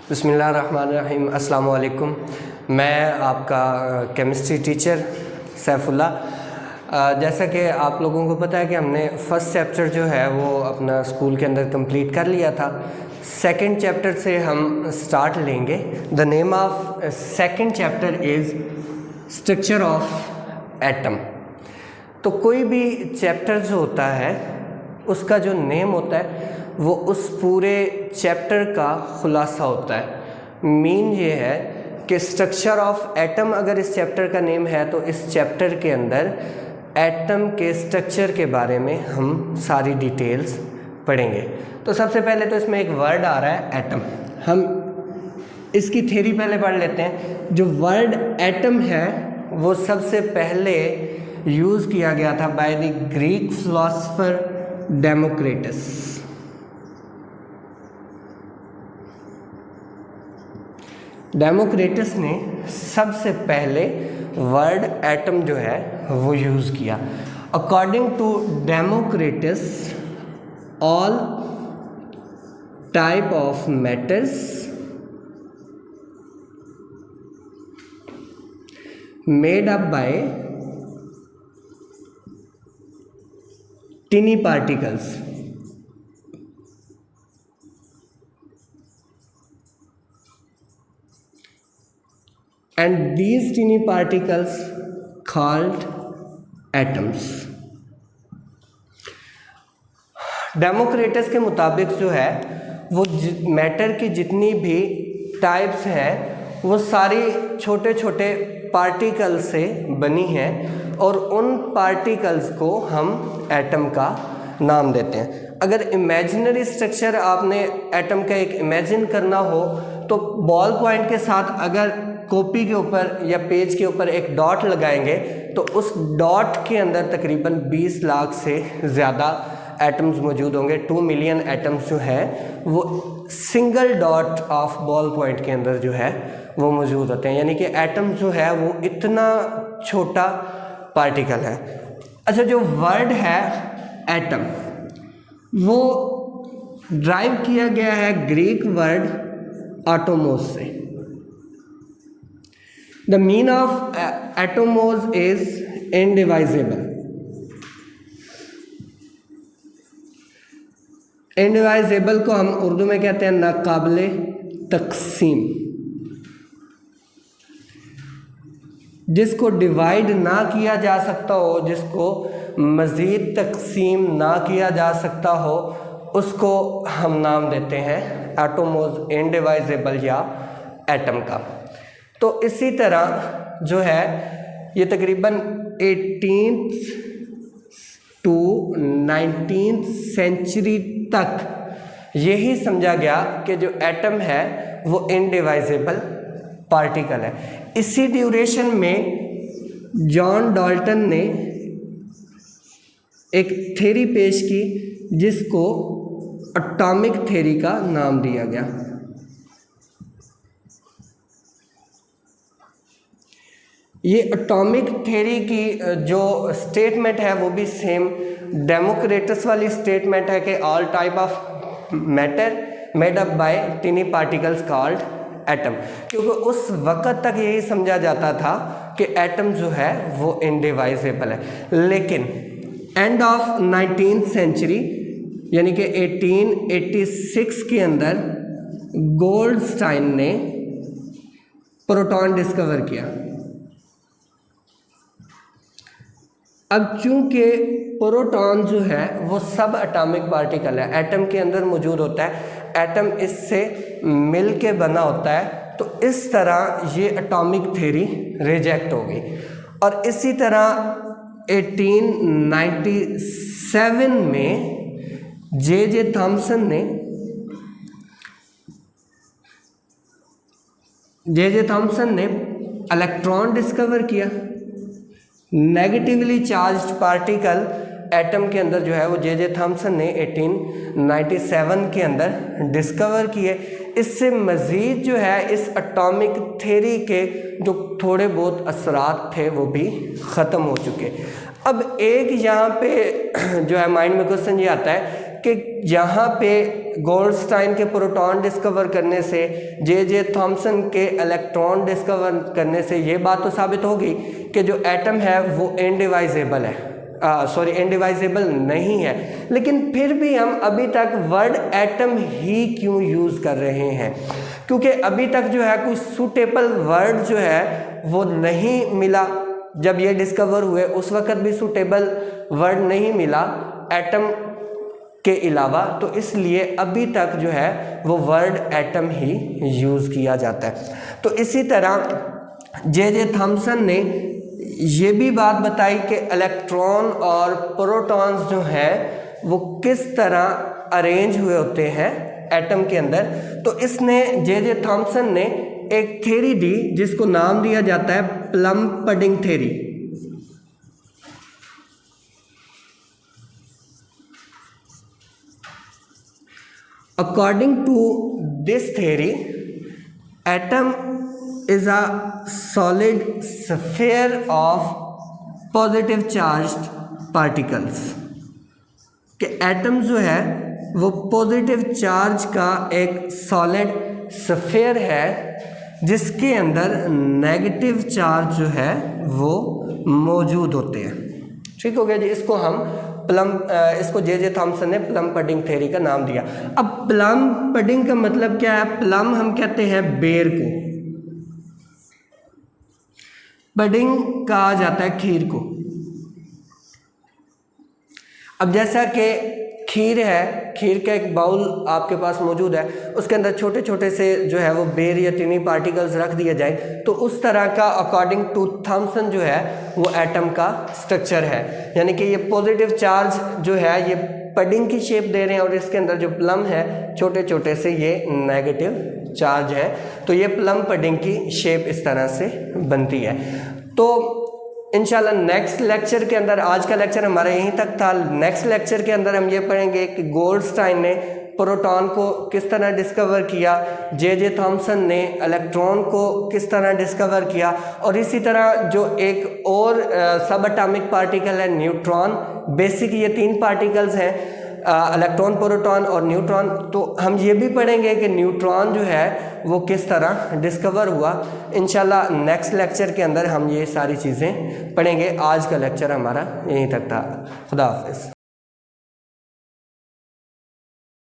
बिस्मिल्लाहिर्रहमानिर्रहीम। अस्सलाम वालेकुम। मैं आपका केमिस्ट्री टीचर सैफुल्ला। जैसा कि आप लोगों को पता है कि हमने फ़र्स्ट चैप्टर जो है वो अपना स्कूल के अंदर कंप्लीट कर लिया था। सेकंड चैप्टर से हम स्टार्ट लेंगे। The name of second chapter is structure of atom. तो कोई भी चैप्टर जो होता है उसका जो नेम होता है वो उस पूरे चैप्टर का खुलासा होता है। मीन ये है कि स्ट्रक्चर ऑफ एटम अगर इस चैप्टर का नेम है तो इस चैप्टर के अंदर एटम के स्ट्रक्चर के बारे में हम सारी डिटेल्स पढ़ेंगे। तो सबसे पहले तो इसमें एक वर्ड आ रहा है एटम। हम इसकी थ्योरी पहले पढ़ लेते हैं। जो वर्ड एटम है वो सबसे पहले यूज़ किया गया था by the Greek philosopher Democritus. Democritus ने सबसे पहले वर्ड एटम जो है वो यूज़ किया। According to Democritus all type of matters made up by tiny particles and these tiny particles called atoms। Democritus के मुताबिक जो है वो मैटर की जितनी भी टाइप्स हैं वो सारी छोटे छोटे पार्टिकल से बनी हैं और उन पार्टिकल्स को हम एटम का नाम देते हैं। अगर इमेजिनरी स्ट्रक्चर आपने एटम का एक इमेजिन करना हो तो बॉल पॉइंट के साथ अगर कॉपी के ऊपर या पेज के ऊपर एक डॉट लगाएंगे तो उस डॉट के अंदर तकरीबन 20 लाख से ज़्यादा एटम्स मौजूद होंगे। 2 मिलियन एटम्स जो हैं वो single dot of ball point के अंदर जो है वो मौजूद होते हैं। यानी कि एटम जो है वो इतना छोटा पार्टिकल है। अच्छा, जो वर्ड है एटम वो ड्राइव किया गया है ग्रीक वर्ड आटोमोस से। The meaning of atomos is indivisible। indivisible को हम उर्दू में कहते हैं नाकाबिले तकसीम। जिसको डिवाइड ना किया जा सकता हो, जिसको मज़ीद तकसीम ना किया जा सकता हो, उसको हम नाम देते हैं एटोमोस इनडिवाइजेबल या एटम का। तो इसी तरह जो है ये तकरीबन 18th to 19th सेंचुरी तक यही समझा गया कि जो एटम है वो इनडिवाइजेबल पार्टिकल है। इसी ड्यूरेशन में जॉन डाल्टन ने एक थ्योरी पेश की जिसको एटॉमिक थ्योरी का नाम दिया गया। ये एटॉमिक थ्योरी की जो स्टेटमेंट है वो भी सेम डेमोक्रिटस वाली स्टेटमेंट है कि all type of matter made up by tiny particles called atom. क्योंकि उस वक़्त तक यही समझा जाता था कि एटम जो है वो इनडिवाइजेबल है। लेकिन एंड ऑफ 19th सेंचुरी यानी कि 1886 के अंदर गोल्डस्टाइन ने प्रोटॉन डिस्कवर किया। अब चूंकि प्रोटॉन जो है वो सब एटॉमिक पार्टिकल है, एटम के अंदर मौजूद होता है, एटम इससे मिल के बना होता है, तो इस तरह ये एटॉमिक थ्योरी रिजेक्ट हो गई। और इसी तरह 1897 में जे थॉमसन ने इलेक्ट्रॉन डिस्कवर किया। नेगेटिवली चार्ज्ड पार्टिकल एटम के अंदर जो है वो जे थॉमसन ने 1897 के अंदर डिस्कवर किए। इससे मज़ीद जो है इस एटॉमिक थ्योरी के जो थोड़े बहुत असरात थे वो भी ख़त्म हो चुके। अब एक यहाँ पे जो है माइंड में क्वेश्चन ये आता है कि यहाँ पे गोल्डस्टाइन के प्रोटॉन डिस्कवर करने से, जे थॉमसन के इलेक्ट्रॉन डिस्कवर करने से ये बात तो साबित होगी कि जो एटम है वो इनडिवाइजेबल है, इनडिवाइजेबल नहीं है। लेकिन फिर भी हम अभी तक वर्ड एटम ही क्यों यूज़ कर रहे हैं? क्योंकि अभी तक जो है कोई सूटेबल वर्ड जो है वो नहीं मिला। जब ये डिस्कवर हुए उस वक़्त भी सूटेबल वर्ड नहीं मिला एटम के अलावा, तो इसलिए अभी तक जो है वो वर्ड एटम ही यूज़ किया जाता है। तो इसी तरह जे थॉमसन ने ये भी बात बताई कि इलेक्ट्रॉन और प्रोटॉन्स जो हैं वो किस तरह अरेंज हुए होते हैं एटम के अंदर। तो इसने जे थॉमसन ने एक थ्योरी दी जिसको नाम दिया जाता है plum pudding theory. According to this theory, atom is a solid sphere of positive charged particles। कि एटम जो है वो पॉजिटिव चार्ज का एक सॉलिड स्फीयर है जिसके अंदर नेगेटिव चार्ज जो है वो मौजूद होते हैं। ठीक हो गया जी। इसको जे थॉमसन ने प्लम पडिंग थ्योरी का नाम दिया। अब प्लम पडिंग का मतलब क्या है? प्लम हम कहते हैं बेर को, पडिंग कहा जाता है खीर को। अब जैसा कि खीर है, खीर का एक बाउल आपके पास मौजूद है, उसके अंदर छोटे छोटे से जो है वो बेर या टिनी पार्टिकल्स रख दिए जाए, तो उस तरह का अकॉर्डिंग टू थॉमसन जो है वो एटम का स्ट्रक्चर है। यानी कि ये पॉजिटिव चार्ज जो है ये पडिंग की शेप दे रहे हैं और इसके अंदर जो प्लम है छोटे छोटे से ये नेगेटिव चार्ज है। तो ये प्लम पडिंग की शेप इस तरह से बनती है। तो इंशाल्लाह नेक्स्ट लेक्चर के अंदर, आज का लेक्चर हमारा यहीं तक था। नेक्स्ट लेक्चर के अंदर हम ये पढ़ेंगे कि गोल्डस्टाइन ने प्रोटॉन को किस तरह डिस्कवर किया, जे थॉमसन ने इलेक्ट्रॉन को किस तरह डिस्कवर किया, और इसी तरह जो एक और सब एटॉमिक पार्टिकल है न्यूट्रॉन। बेसिक ये 3 पार्टिकल्स हैं, इलेक्ट्रॉन, प्रोटॉन और न्यूट्रॉन। तो हम ये भी पढ़ेंगे कि न्यूट्रॉन जो है वो किस तरह डिस्कवर हुआ। इंशाल्लाह नेक्स्ट लेक्चर के अंदर हम ये सारी चीज़ें पढ़ेंगे। आज का लेक्चर हमारा यहीं तक था। खुदा हाफिज़।